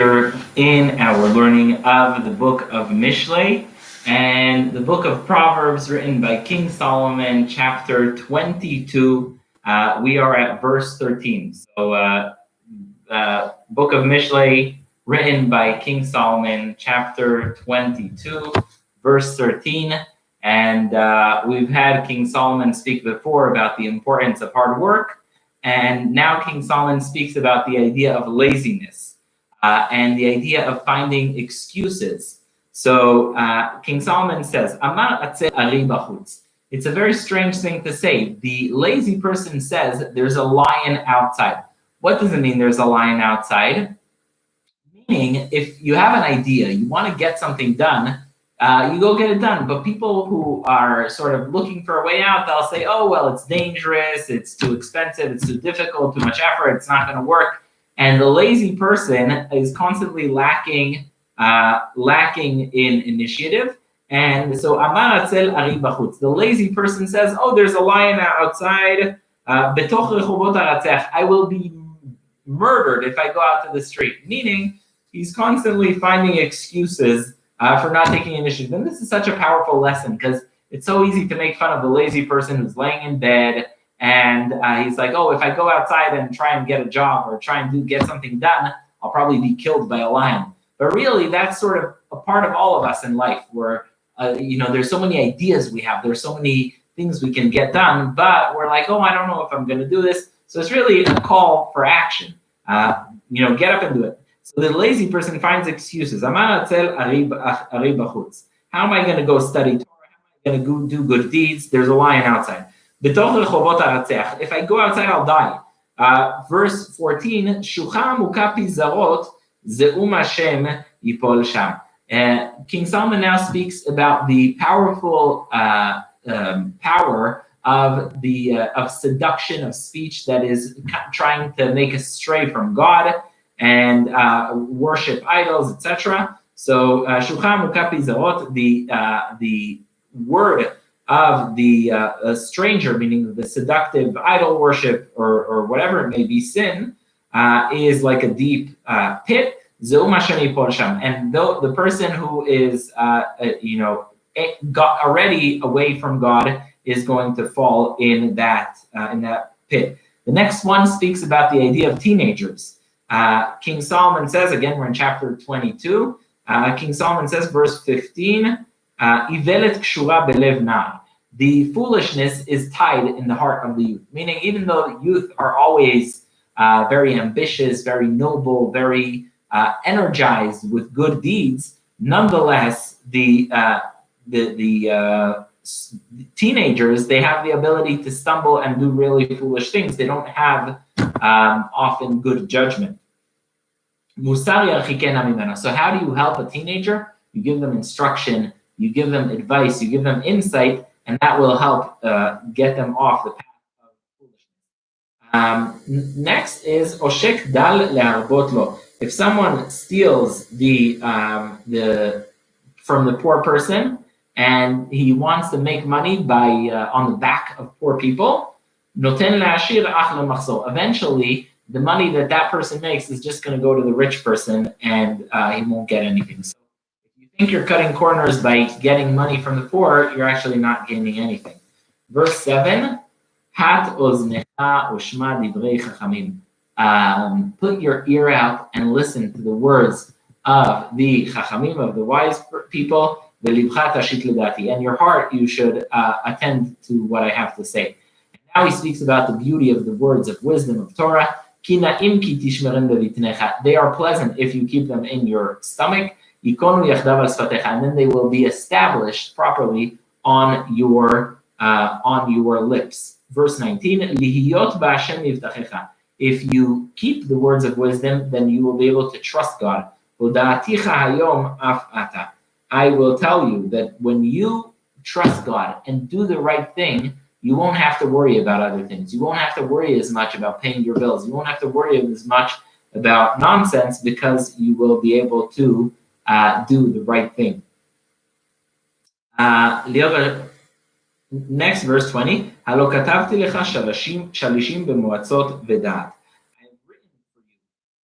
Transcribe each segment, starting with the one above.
We're in our learning of the book of Mishlei and the book of Proverbs written by King Solomon, chapter 22. We are at verse 13. So, book of Mishlei written by King Solomon, chapter 22, verse 13. And we've had King Solomon speak before about the importance of hard work. And now King Solomon speaks about the idea of laziness. And the idea of finding excuses. So King Solomon says, it's a very strange thing to say. The lazy person says there's a lion outside. What does it mean there's a lion outside? Meaning, if you have an idea, you want to get something done, you go get it done. But people who are sort of looking for a way out, they'll say, oh, well, it's dangerous, it's too expensive, it's too difficult, too much effort, it's not going to work. And the lazy person is constantly lacking in initiative. And so the lazy person says, oh, there's a lion outside. I will be murdered if I go out to the street. Meaning, he's constantly finding excuses for not taking initiative. And this is such a powerful lesson because it's so easy to make fun of the lazy person who's laying in bed and he's like, oh, if I go outside and try and get a job or try and get something done, I'll probably be killed by a lion. But really, that's sort of a part of all of us in life where, there's so many ideas we have. There's so many things we can get done, but we're like, oh, I don't know if I'm going to do this. So it's really a call for action. Get up and do it. So the lazy person finds excuses. How am I going to go study Torah? How am I going to go do good deeds? There's a lion outside. If I go outside, I'll die. Verse 14, King Solomon now speaks about the powerful power of seduction of speech that is trying to make us stray from God and worship idols, etc. So, the word of the stranger, meaning the seductive idol worship or whatever it may be, sin, is like a deep pit. And though the person who is, got already away from God is going to fall in that pit. The next one speaks about the idea of teenagers. King Solomon says, again, we're in chapter 22. King Solomon says, verse 15, the foolishness is tied in the heart of the youth. Meaning, even though youth are always very ambitious, very noble, very energized with good deeds, nonetheless, the teenagers, they have the ability to stumble and do really foolish things. They don't have often good judgment. So how do you help a teenager? You give them instruction, you give them advice, you give them insight, and that will help get them off the path of foolishness. Next is Oshek Dal Le'arbot Lo. If someone steals from the poor person and he wants to make money by on the back of poor people, Noten La'ashir Ach Le'machzor. Eventually, the money that person makes is just going to go to the rich person and he won't get anything. So if you think you're cutting corners by getting money from the poor, you're actually not gaining anything. Verse 7, Hat oznecha ushma divrei chachamim. Put your ear out and listen to the words of the chachamim, of the wise people, velibcha tashit ledati, and your heart you should attend to what I have to say. And now he speaks about the beauty of the words of wisdom of Torah. They are pleasant if you keep them in your stomach, and then they will be established properly on your lips. Verse 19, if you keep the words of wisdom, then you will be able to trust God. I will tell you that when you trust God and do the right thing, you won't have to worry about other things. You won't have to worry as much about paying your bills. You won't have to worry as much about nonsense because you will be able to do the right thing. Next, verse 20. I have written for you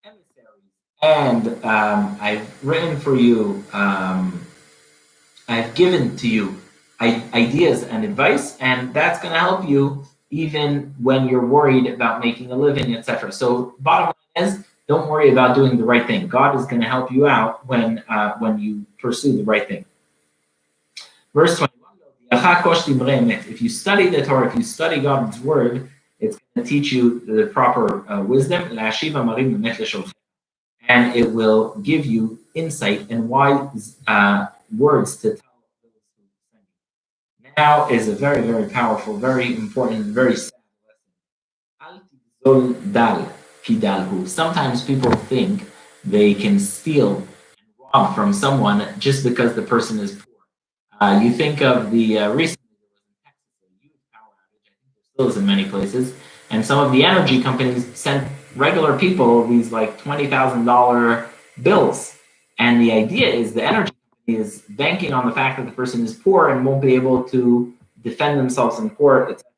emissaries And I've written for you, I've given to you ideas and advice, and that's going to help you even when you're worried about making a living, etc. So bottom line is, don't worry about doing the right thing. God is going to help you out when you pursue the right thing. Verse 21, if you study the Torah, if you study God's word, it's going to teach you the proper wisdom, and it will give you insight and wise words to tell those who send you. Now is a very, very powerful, very important, very sad lesson. Sometimes people think they can steal and rob from someone just because the person is poor. You think of the recently there was in Texas a huge power outage. I think there still is in many places, and some of the energy companies sent regular people these like $20,000 bills, and the idea is the energy company is banking on the fact that the person is poor and won't be able to defend themselves in court, etc.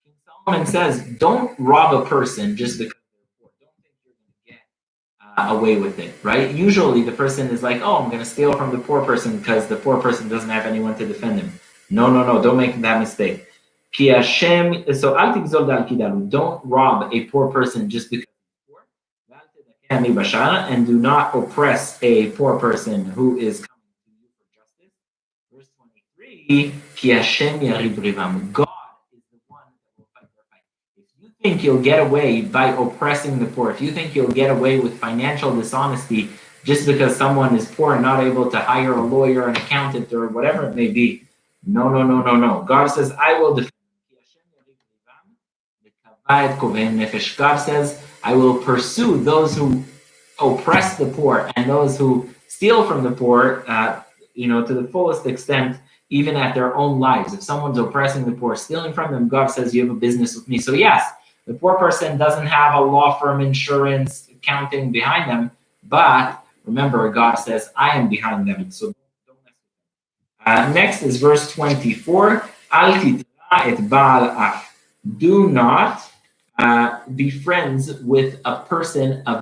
King Solomon says, don't rob a person just because they're poor. Don't think you're going to get away with it, right? Usually the person is like, oh, I'm going to steal from the poor person because the poor person doesn't have anyone to defend him. No, no, no, don't make that mistake. Ki Hashem, so al tigzol dal kidalu. Don't rob a poor person just because he's poor. And do not oppress a poor person who is coming to you for justice. Verse 23, Ki Hashem yarib rivam. God is the one that will fight their fight. If you think you'll get away by oppressing the poor, if you think you'll get away with financial dishonesty just because someone is poor and not able to hire a lawyer, an accountant, or whatever it may be, no, no, no, no, no. God says, I will defend. God says, I will pursue those who oppress the poor and those who steal from the poor, to the fullest extent, even at their own lives. If someone's oppressing the poor, stealing from them, God says, you have a business with me. So yes, the poor person doesn't have a law firm, insurance, accounting behind them, but remember, God says, I am behind them. So don't mess with them. Next is verse 24. Al titra et baal af. Do not be friends with a person of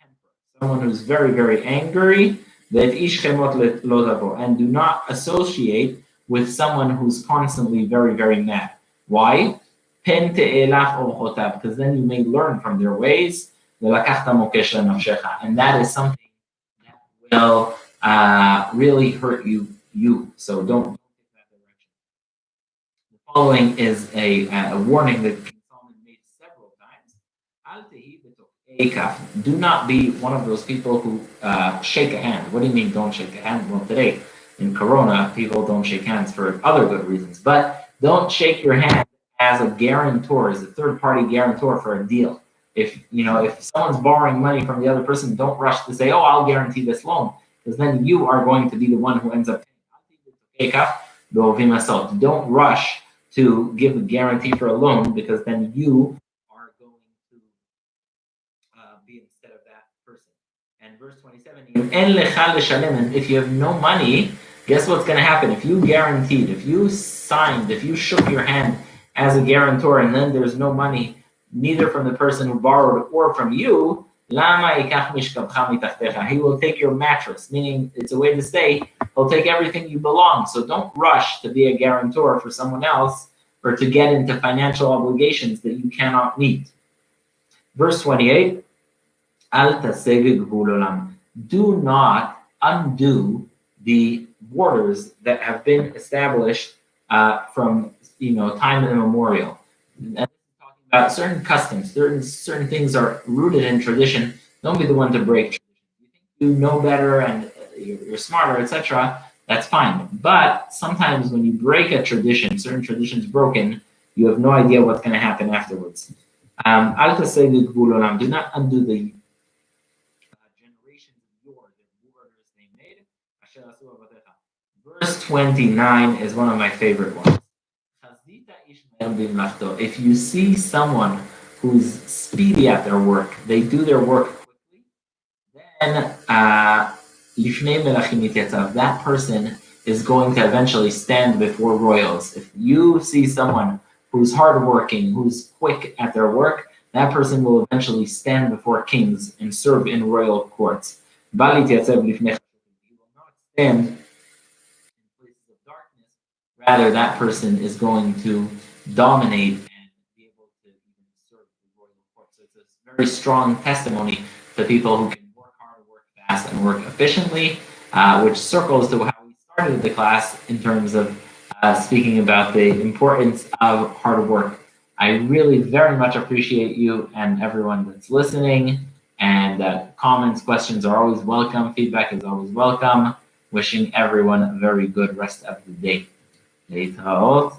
temper, someone who's very, very angry, and do not associate with someone who's constantly very, very mad. Why? Because then you may learn from their ways, and that is something that will really hurt you. So don't take that direction. The following is a warning that Solomon made several times. Do not be one of those people who shake a hand. What do you mean don't shake a hand? Well, today in Corona, people don't shake hands for other good reasons. But don't shake your hand as a guarantor, as a third-party guarantor for a deal. If someone's borrowing money from the other person, don't rush to say, "Oh, I'll guarantee this loan," because then you are going to be the one who ends up paying. Don't rush to give a guarantee for a loan, because then you are going to be instead of that person. And verse 27, and if you have no money, guess what's going to happen? If you guaranteed, if you signed, if you shook your hand as a guarantor, and then there's no money, neither from the person who borrowed or from you, he will take your mattress, meaning it's a way to say he'll take everything you belong. So don't rush to be a guarantor for someone else or to get into financial obligations that you cannot meet. Verse 28, do not undo the borders that have been established from time immemorial. And talking about certain customs, certain things are rooted in tradition. Don't be the one to break tradition. You think you know better and you're smarter, etc. That's fine. But sometimes when you break a tradition, certain traditions broken, you have no idea what's going to happen afterwards. Do not undo the generations of yours, the borders they made. Verse 29 is one of my favorite ones. If you see someone who's speedy at their work, they do their work quickly, then that person is going to eventually stand before royals. If you see someone who's hardworking, who's quick at their work, That person will eventually stand before kings and serve in royal courts. He will not stand in places of darkness. Rather, that person is going to dominate and be able to even serve the royal court. So it's a very strong testimony to people who can work hard, work fast, and work efficiently, which circles to how we started the class in terms of speaking about the importance of hard work. I really very much appreciate you and everyone that's listening. And comments, questions are always welcome. Feedback is always welcome. Wishing everyone a very good rest of the day. להתראות.